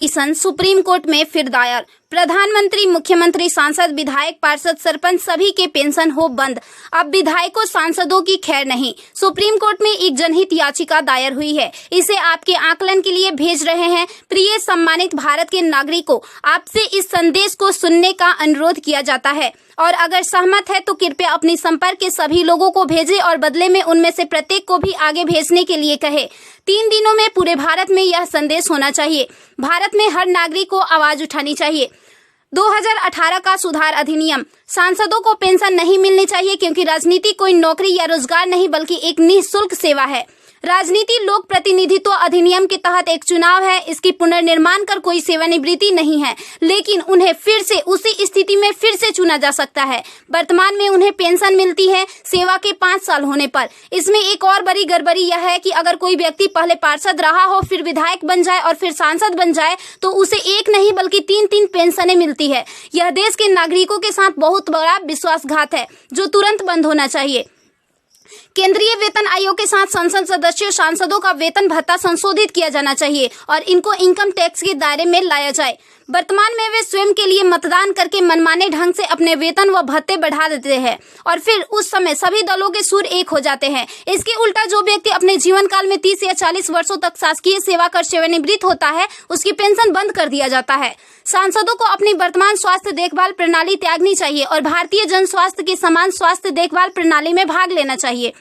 Petition supreme court में फिर दायर। प्रधानमंत्री, मुख्यमंत्री, सांसद, विधायक, पार्षद, सरपंच सभी के पेंशन हो बंद। अब विधायकों, सांसदों की खैर नहीं। सुप्रीम कोर्ट में एक जनहित याचिका दायर हुई है। इसे आपके आकलन के लिए भेज रहे हैं। प्रिय सम्मानित भारत के नागरिकों, आपसे इस संदेश को सुनने का अनुरोध किया जाता है और अगर सहमत है तो कृपया अपनी संपर्क के सभी लोगों को भेजें और बदले में उनमें से प्रत्येक को भी आगे भेजने के लिए कहे। 3 दिनों में पूरे भारत में यह संदेश होना चाहिए। भारत में हर नागरिक को आवाज उठानी चाहिए। 2018 का सुधार अधिनियम। सांसदों को पेंशन नहीं मिलनी चाहिए क्योंकि राजनीति कोई नौकरी या रोजगार नहीं बल्कि एक निःशुल्क सेवा है। राजनीति लोक प्रतिनिधित्व अधिनियम के तहत एक चुनाव है। इसकी पुनर्निर्माण कर कोई सेवानिवृत्ति नहीं है, लेकिन उन्हें फिर से उसी स्थिति में फिर से चुना जा सकता है। वर्तमान में उन्हें पेंशन मिलती है सेवा के 5 साल होने पर। इसमें एक और बड़ी गड़बड़ी यह है कि अगर कोई व्यक्ति पहले पार्षद रहा हो, फिर विधायक बन जाए और फिर सांसद बन जाए तो उसे एक नहीं बल्कि 3-3 पेंशनें मिलती है। यह देश के नागरिकों के साथ बहुत बड़ा विश्वासघात है जो तुरंत बंद होना चाहिए। केंद्रीय वेतन आयोग के साथ संसद सदस्यों, सांसदों का वेतन भत्ता संशोधित किया जाना चाहिए और इनको इनकम टैक्स के दायरे में लाया जाए। वर्तमान में वे स्वयं के लिए मतदान करके मनमाने ढंग से अपने वेतन व भत्ते बढ़ा देते हैं और फिर उस समय सभी दलों के सुर एक हो जाते हैं। इसके उल्टा जो व्यक्ति अपने जीवन काल में 30 या 40 वर्षों तक शासकीय सेवा कर सेवानिवृत्त होता है, उसकी पेंशन बंद कर दिया जाता है। सांसदों को अपनी वर्तमान स्वास्थ्य देखभाल प्रणाली त्यागनी चाहिए और भारतीय जन स्वास्थ्य की समान स्वास्थ्य देखभाल प्रणाली में भाग लेना चाहिए।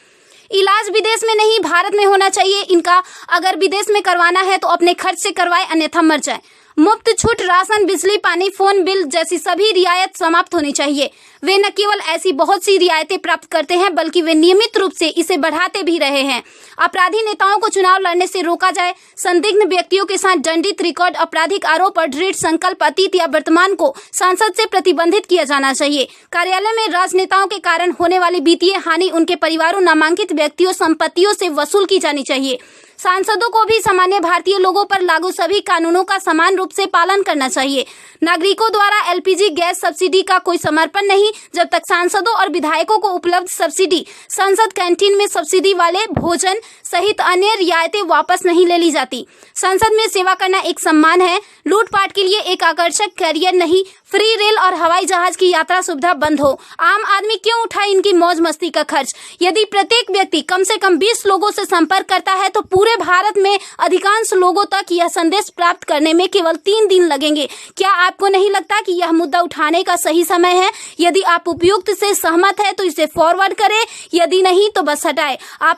इलाज विदेश में नहीं, भारत में होना चाहिए इनका। अगर विदेश में करवाना है तो अपने खर्च से करवाए, अन्यथा मर जाए। मुफ्त छूट राशन, बिजली, पानी, फोन बिल जैसी सभी रियायत समाप्त होनी चाहिए। वे न केवल ऐसी बहुत सी रियायतें प्राप्त करते हैं बल्कि वे नियमित रूप से इसे बढ़ाते भी रहे हैं। अपराधी नेताओं को चुनाव लड़ने से रोका जाए। संदिग्ध व्यक्तियों के साथ दंडित रिकॉर्ड, आपराधिक आरोप और दृढ़ संकल्प अतीत या वर्तमान को संसद से प्रतिबंधित किया जाना चाहिए। कार्यालय में राजनेताओं के कारण होने वाली वित्तीय हानि उनके परिवारों, नामांकित व्यक्तियों, संपत्तियों से वसूल की जानी चाहिए। सांसदों को भी सामान्य भारतीय लोगों पर लागू सभी कानूनों का समान रूप से पालन करना चाहिए। नागरिकों द्वारा एलपीजी गैस सब्सिडी का कोई समर्पण नहीं जब तक सांसदों और विधायकों को उपलब्ध सब्सिडी, संसद कैंटीन में सब्सिडी वाले भोजन सहित अन्य रियायतें वापस नहीं ले ली जाती। संसद में सेवा करना एक सम्मान है, लूटपाट के लिए एक आकर्षक करियर नहीं। फ्री रेल और हवाई जहाज की यात्रा सुविधा बंद हो। आम आदमी क्यों उठाए इनकी मौज मस्ती का खर्च? यदि प्रत्येक व्यक्ति कम से कम 20 लोगों से संपर्क करता है तो पूरे भारत में अधिकांश लोगों तक यह संदेश प्राप्त करने में केवल 3 दिन लगेंगे। क्या आपको नहीं लगता कि यह मुद्दा उठाने का सही समय है? यदि आप उपयुक्त से सहमत है तो इसे फॉरवर्ड करें, यदि नहीं तो बस हटाएं। आप